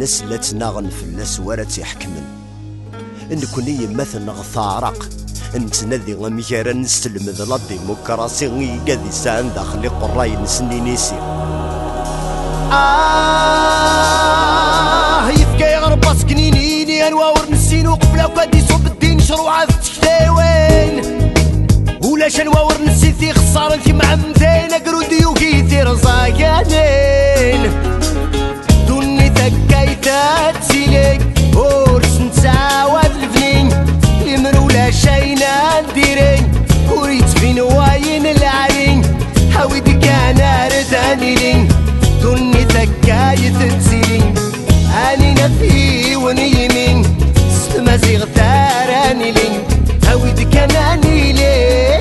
الناس لا تناغن فلاس ورا تيحكمن نكوني مثل غثارق نتنادي غميرا نستلمذ لا ديمقراطي قادي سان داخلي قراي نسني نيسي يفكا يغرب سكنينيني انواور نسين وقبلا وقادي صوب الدين شروعه في التكتاوين ولا شنواور نسيتي خسارة في معمدين قرودي وكيتي رزاقانين دوني تكايتات سيليك ورس نتساوى الفنين يمرو لا شينا نديرين وريت فين واين العين هاويدي كان رداني لين دوني تكايت تسيلين اني نفي ونيمين ستمازي غتاراني لين هاويدي كان اني لين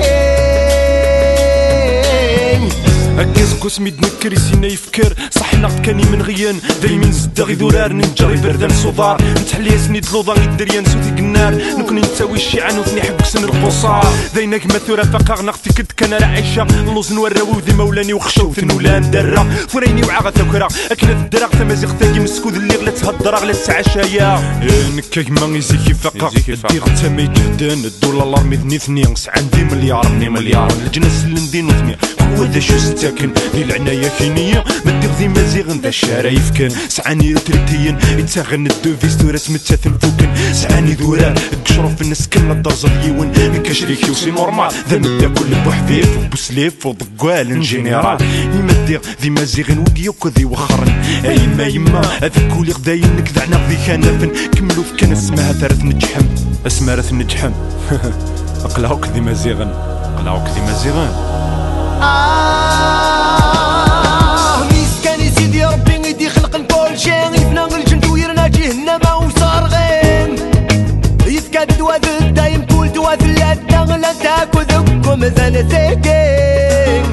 هكاز قسمي تنكر يسينا يفكر صح نقد كاني من غيان دايمين زدا غي ذرار ننجري بردان صدار نتحلي سنيد لوضا غي الدريان سوتي قنار نكون نتساوي الشيعان وثني حبسن القصار دايناك مثورة فقا نقتي كنت كان راه عيشة اللوز نوراو ذي مولاني وخشوت نولان درا فريني وعاغا ثوكرا اكنا الدراغ تمازيغ ثاقي مسكود اللي غلا تهدراغ لا تسعشايا نكاك ما يزيكي فقا الديغ تامي جهدان الدولار لارمي ذني ثني عندي مليار الجناس اللي ندينو ثني وذا شو ستاكن دي العناية كينية مدير ذي مازيغن ذا الشرايف كان سعاني تريتيين يتساغن الدوفيس تورس متساثن فوكن سعاني ذوران القشروف الناس كنا الدرزة ديون كاشريكي وسي نورمال ذا مدا كل بوحفيف وبوسليف وضقوال انجينيرال يمدير ذي مازيغن وديوك ذي وخرن يما هذا كولي غداين نكذعنا ذي خانفن كملو في كان اسمها ثارث نجحم اسمها ثارث نجحم اقلاوك ذي مازيغن ميسكاني سيدي ربي غيدي خلق الكل شي يفنا الجند ويرنا جهنم وصار غيم يفكا دوا دايم كل دوا ثلاثة لا تاكو ذكم ذن ثقين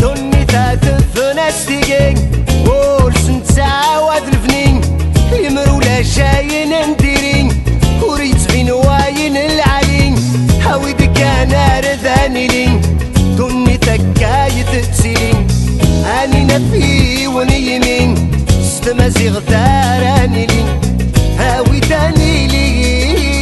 دوني ثاث ناستيقين ورس نتساوى الفنين يمرو لا شاين نديرين وريت بين واين العلين هاويدي كان رداني لين دوني تكايت تسيلين اني نفي ونيمين ستمازيغ ثاراني لين هاوي داني لين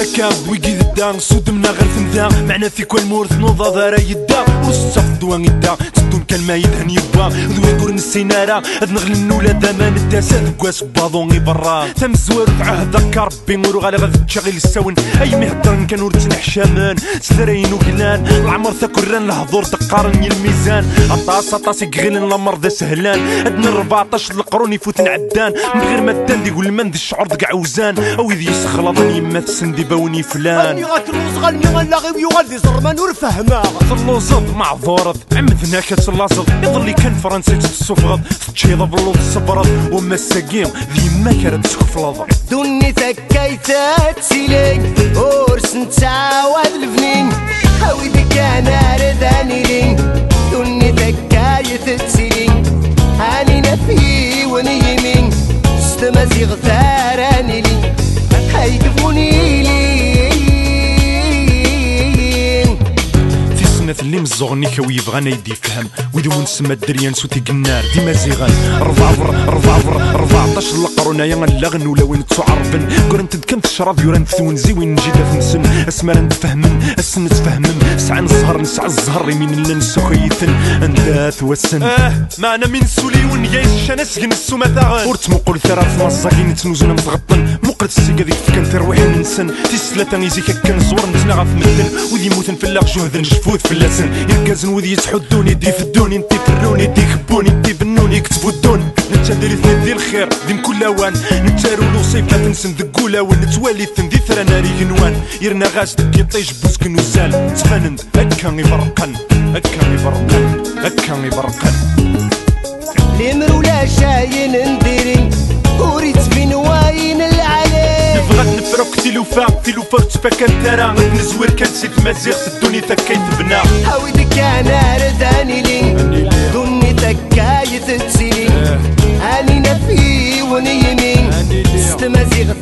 ثكاب ويجي الدار صود منا غير ثندا معنا في كل مورث نوضا ذارا يدا وصف دوان يدا تدوم كان ما يدهن يبا ذوي كور نسينارا اذ نغلن ولا دامان الداسات كواس باضوني برا ثم الزوار تعهد ربي مورو غالي غادي تشغل الساون اي مهدرن كانوا رتن حشامان سدرين وقلان العمر ثكران الهضور تقارن الميزان اطاس يقغلن الامر ذا سهلان ادنا 14 القرون يفوتن عدان من غير ما الدان يقول من ذي الشعور ذا عوزان او يذي يسخلطني يما تسندي باوني فلان اني غاتلوز غالمي غنلاغي ويغالي زرمان ورفهما تلوزض معذورض عمدنا كتلازض يظلي كان فرنسي تسفغض تشيض بلوض الصبرض وما الساقيم ذي ما كانت تسخفلض دوني ثكايتات سيلين ورس نتساوى الفنين هاويدي كان رداني لين دوني ثكايت سيلين هاني نفي ونيمين ستمازيغ ثاراني لين هيقفوني لين اللي مزغني كوي يبغانا يدي يفهم ويدو نسمى الدريان سوتي قنار ديما زيغان 14 القرون يا اللغن ولا وين تعرفن قرنت كم تشرب يوران ثونزي وين نجي نسن اسمر نتفهمن السن تفهمن سعى نسهر نسعى الزهر يمين اللي نسخيثن انت توسن ما انا من سولي ونيايش شانا سجن السوما ثاغن ورت مقول ثلاث مصاكين تنوزنا متغطن مقرت السيكا ذيك فكان ترويح ننسن تيسلاتا يزيك كان زور نتنغى في مدن وذي موتن في اللاغ جهد جفوت في اللسن يركزن وذي يتحدوني دي فدوني انتي فروني دي خبوني انتي بنوني يكتبوا الدون نتادري ذي الخير ذي كل اوان نتارو لو صيف لا تنسن ذكولا ونتوالي ثن ذي ثرى ناري غنوان يرنا غاز دك يطيش بوسك نوزال تفنن هكا يبرقن لمرو لا شاين نديرين وريت فين واين العلي نبغاك نفرك تلوفا تفكر ترى نزور كان سيد مازيغ الدنيا تكايت بنا هاويدي كان رداني لين دوني تكايت تسيلين اني نفي ونيمين ست مازيغ